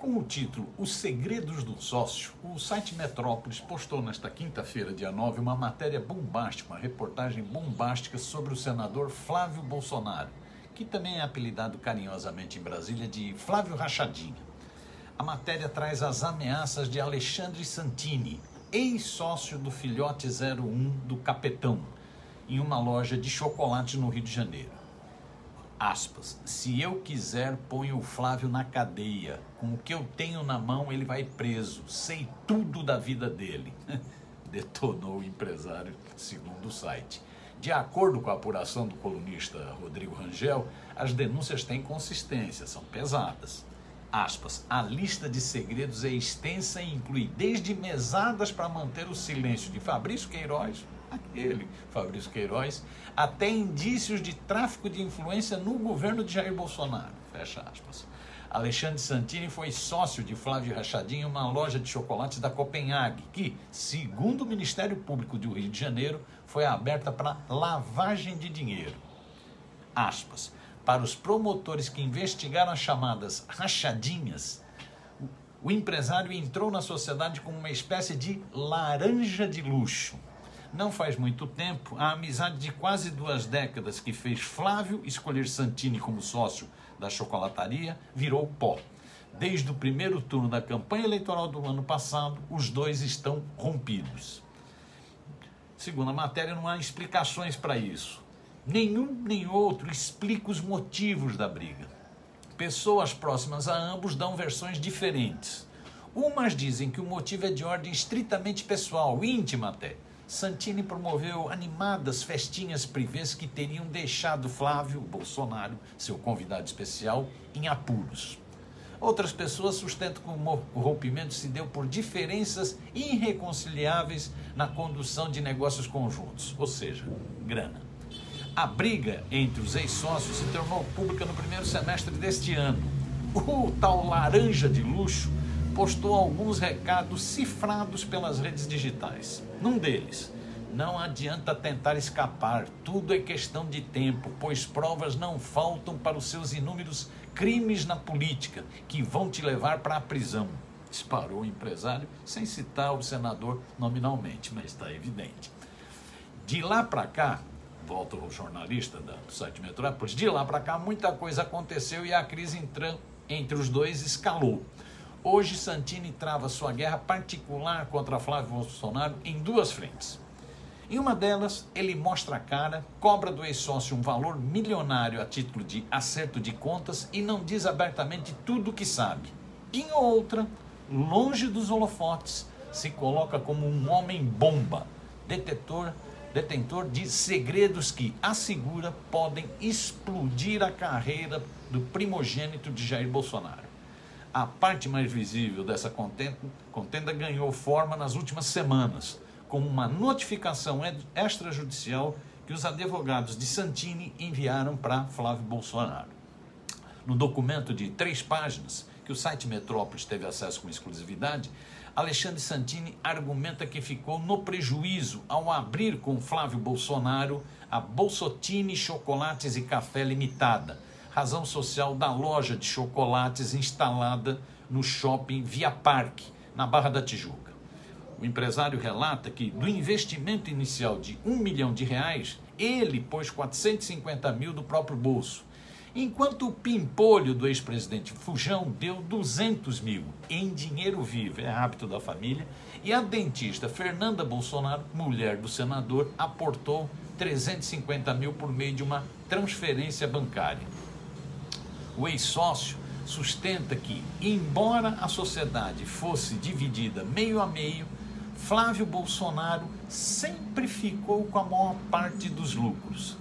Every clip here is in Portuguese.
Com o título Os Segredos do Sócio, o site Metrópolis postou nesta quinta-feira, dia 9, uma matéria bombástica, uma reportagem bombástica sobre o senador Flávio Bolsonaro, que também é apelidado carinhosamente em Brasília de Flávio Rachadinha. A matéria traz as ameaças de Alexandre Santini, ex-sócio do filhote 01 do Capetão, em uma loja de chocolate no Rio de Janeiro. Aspas, se eu quiser, ponho o Flávio na cadeia. Com o que eu tenho na mão, ele vai preso. Sei tudo da vida dele. Detonou o empresário, segundo o site. De acordo com a apuração do colunista Rodrigo Rangel, as denúncias têm consistência, são pesadas. Aspas, a lista de segredos é extensa e inclui desde mesadas para manter o silêncio de Fabrício Queiroz, aquele Fabrício Queiroz, até indícios de tráfico de influência no governo de Jair Bolsonaro. Fecha aspas. Alexandre Santini foi sócio de Flávio Rachadinha em uma loja de chocolates da Copenhague, que, segundo o Ministério Público do Rio de Janeiro, foi aberta para lavagem de dinheiro. Aspas. Para os promotores que investigaram as chamadas rachadinhas, o empresário entrou na sociedade como uma espécie de laranja de luxo. Não faz muito tempo, a amizade de quase 2 décadas que fez Flávio escolher Santini como sócio da chocolataria virou pó. Desde o primeiro turno da campanha eleitoral do ano passado, os dois estão rompidos. Segundo a matéria, não há explicações para isso. Nenhum nem outro explica os motivos da briga. Pessoas próximas a ambos dão versões diferentes. Umas dizem que o motivo é de ordem estritamente pessoal, íntima até. Santini promoveu animadas festinhas privês que teriam deixado Flávio Bolsonaro, seu convidado especial, em apuros. Outras pessoas sustentam que o rompimento se deu por diferenças irreconciliáveis na condução de negócios conjuntos, ou seja, grana. A briga entre os ex-sócios se tornou pública no primeiro semestre deste ano. O tal laranja de luxo postou alguns recados cifrados pelas redes digitais. Num deles, não adianta tentar escapar, tudo é questão de tempo, pois provas não faltam para os seus inúmeros crimes na política, que vão te levar para a prisão. Disparou o empresário, sem citar o senador nominalmente, mas está evidente. De lá para cá, volta o jornalista do site Metrópolis, de lá para cá muita coisa aconteceu e a crise entre os dois escalou. Hoje Santini trava sua guerra particular contra Flávio Bolsonaro em 2 frentes. Em uma delas, ele mostra a cara, cobra do ex-sócio um valor milionário a título de acerto de contas e não diz abertamente tudo o que sabe. Em outra, longe dos holofotes, se coloca como um homem-bomba, detentor de segredos que, assegura, podem explodir a carreira do primogênito de Jair Bolsonaro. A parte mais visível dessa contenda ganhou forma nas últimas semanas, com uma notificação extrajudicial que os advogados de Santini enviaram para Flávio Bolsonaro. No documento de 3 páginas, que o site Metrópolis teve acesso com exclusividade, Alexandre Santini argumenta que ficou no prejuízo ao abrir com Flávio Bolsonaro a Bolsotini Chocolates e Café Limitada, razão social da loja de chocolates instalada no shopping Via Parque, na Barra da Tijuca. O empresário relata que, do investimento inicial de R$1 milhão, ele pôs 450 mil do próprio bolso, enquanto o pimpolho do ex-presidente Fujão deu 200 mil em dinheiro vivo, é hábito da família, e a dentista Fernanda Bolsonaro, mulher do senador, aportou 350 mil por meio de uma transferência bancária. O ex-sócio sustenta que, embora a sociedade fosse dividida meio a meio, Flávio Bolsonaro sempre ficou com a maior parte dos lucros.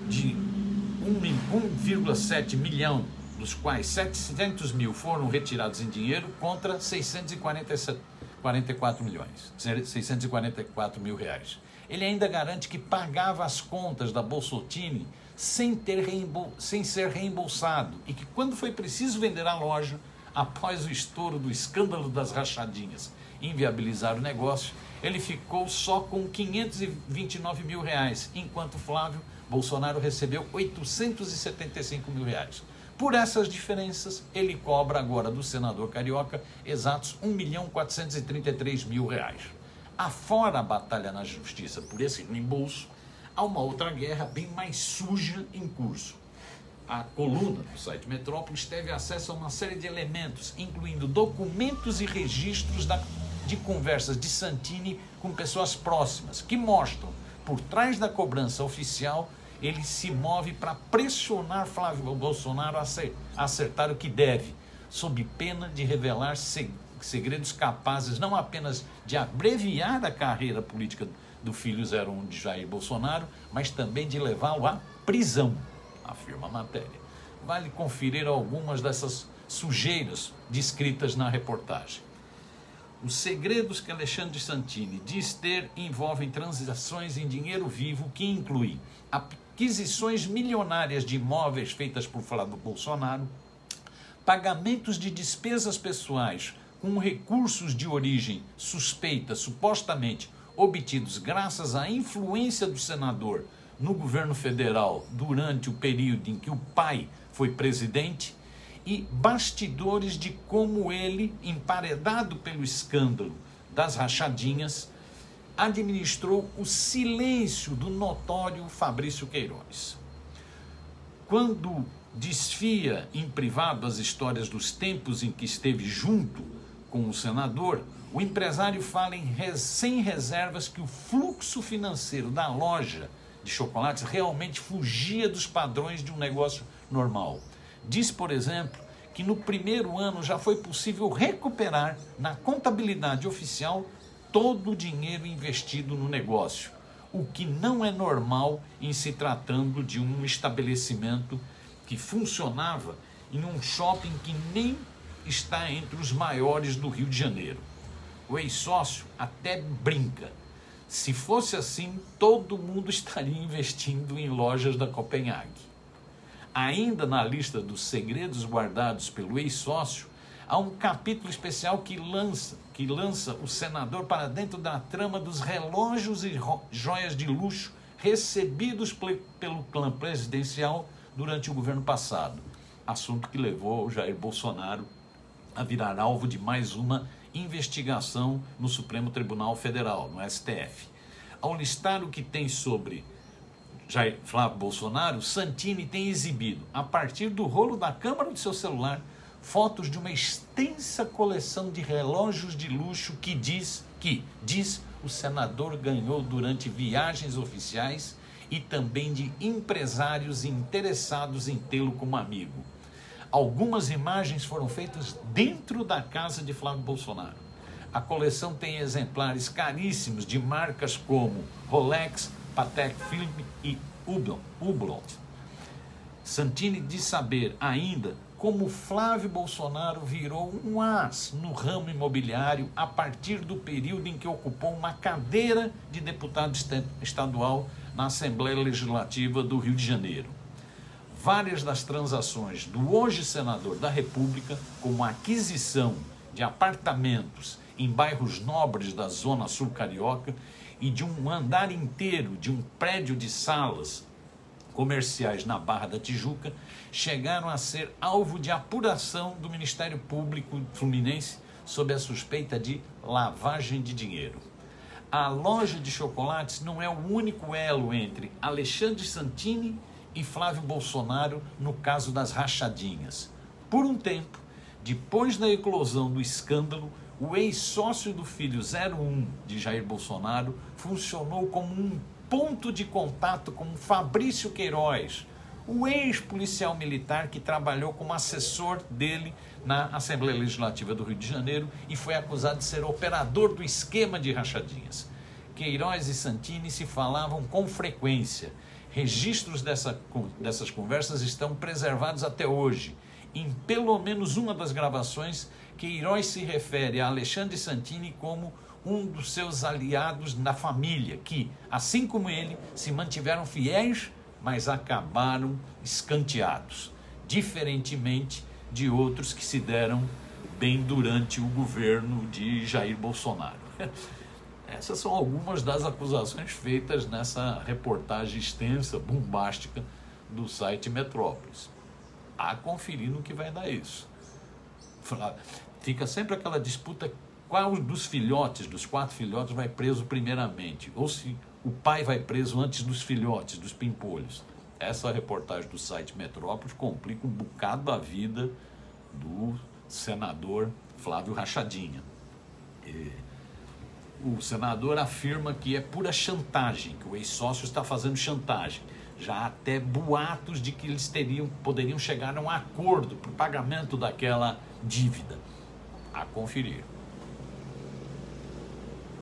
De 1,7 milhão, dos quais 700 mil foram retirados em dinheiro contra 644 mil reais. Ele ainda garante que pagava as contas da Bolsotini sem ser reembolsado e que, quando foi preciso vender a loja, após o estouro do escândalo das rachadinhas inviabilizar o negócio, ele ficou só com 529 mil reais, enquanto Flávio Bolsonaro recebeu 875 mil reais. Por essas diferenças, ele cobra agora do senador carioca exatos R$ 1.433.000. Afora a batalha na justiça por esse reembolso, há uma outra guerra bem mais suja em curso. A coluna do site Metrópolis teve acesso a uma série de elementos, incluindo documentos e registros de conversas de Santini com pessoas próximas, que mostram, por trás da cobrança oficial, ele se move para pressionar Flávio Bolsonaro a acertar o que deve, sob pena de revelar segredos capazes não apenas de abreviar a carreira política do filho 01 de Jair Bolsonaro, mas também de levá-lo à prisão, afirma a matéria. Vale conferir algumas dessas sujeiras descritas na reportagem. Os segredos que Alexandre Santini diz ter envolvem transações em dinheiro vivo que incluem aquisições milionárias de imóveis feitas por Flávio Bolsonaro, pagamentos de despesas pessoais com recursos de origem suspeita, supostamente obtidos graças à influência do senador no governo federal durante o período em que o pai foi presidente, e bastidores de como ele, emparedado pelo escândalo das rachadinhas, administrou o silêncio do notório Fabrício Queiroz. Quando desfia em privado as histórias dos tempos em que esteve junto com o senador, o empresário fala sem reservas que o fluxo financeiro da loja de chocolates realmente fugia dos padrões de um negócio normal. Diz, por exemplo, que no primeiro ano já foi possível recuperar na contabilidade oficial todo o dinheiro investido no negócio, o que não é normal em se tratando de um estabelecimento que funcionava em um shopping que nem está entre os maiores do Rio de Janeiro. O ex-sócio até brinca. Se fosse assim, todo mundo estaria investindo em lojas da Copenhague. Ainda na lista dos segredos guardados pelo ex-sócio, há um capítulo especial que lança o senador para dentro da trama dos relógios e joias de luxo recebidos pelo clã presidencial durante o governo passado, assunto que levou Jair Bolsonaro a virar alvo de mais uma investigação no Supremo Tribunal Federal, no STF. Ao listar o que tem sobre Jair Flávio Bolsonaro, Santini tem exibido, a partir do rolo da câmera de seu celular, fotos de uma extensa coleção de relógios de luxo que diz o senador ganhou durante viagens oficiais e também de empresários interessados em tê-lo como amigo. Algumas imagens foram feitas dentro da casa de Flávio Bolsonaro. A coleção tem exemplares caríssimos de marcas como Rolex, Patek Philippe e Hublot. Santini diz saber ainda como Flávio Bolsonaro virou um as no ramo imobiliário a partir do período em que ocupou uma cadeira de deputado estadual na Assembleia Legislativa do Rio de Janeiro. Várias das transações do hoje senador da República, como a aquisição de apartamentos em bairros nobres da Zona Sul Carioca e de um andar inteiro de um prédio de salas comerciais na Barra da Tijuca, chegaram a ser alvo de apuração do Ministério Público Fluminense sob a suspeita de lavagem de dinheiro. A loja de chocolates não é o único elo entre Alexandre Santini e Flávio Bolsonaro no caso das rachadinhas. Por um tempo, depois da eclosão do escândalo, o ex-sócio do filho 01 de Jair Bolsonaro funcionou como um ponto de contato com Fabrício Queiroz, o ex-policial militar que trabalhou como assessor dele na Assembleia Legislativa do Rio de Janeiro e foi acusado de ser operador do esquema de rachadinhas. Queiroz e Santini se falavam com frequência. Registros dessas conversas estão preservados até hoje. Em pelo menos uma das gravações, Queiroz se refere a Alexandre Santini como um dos seus aliados na família, que, assim como ele, se mantiveram fiéis, mas acabaram escanteados, diferentemente de outros que se deram bem durante o governo de Jair Bolsonaro. Essas são algumas das acusações feitas nessa reportagem extensa, bombástica, do site Metrópolis. A conferir no que vai dar isso. Fica sempre aquela disputa, qual dos filhotes, dos 4 filhotes, vai preso primeiramente, ou se o pai vai preso antes dos filhotes, dos pimpolhos. Essa reportagem do site Metrópolis complica um bocado a vida do senador Flávio Rachadinha. O senador afirma que é pura chantagem, que o ex-sócio está fazendo chantagem. Já há até boatos de que eles poderiam chegar a um acordo para o pagamento daquela dívida. A conferir.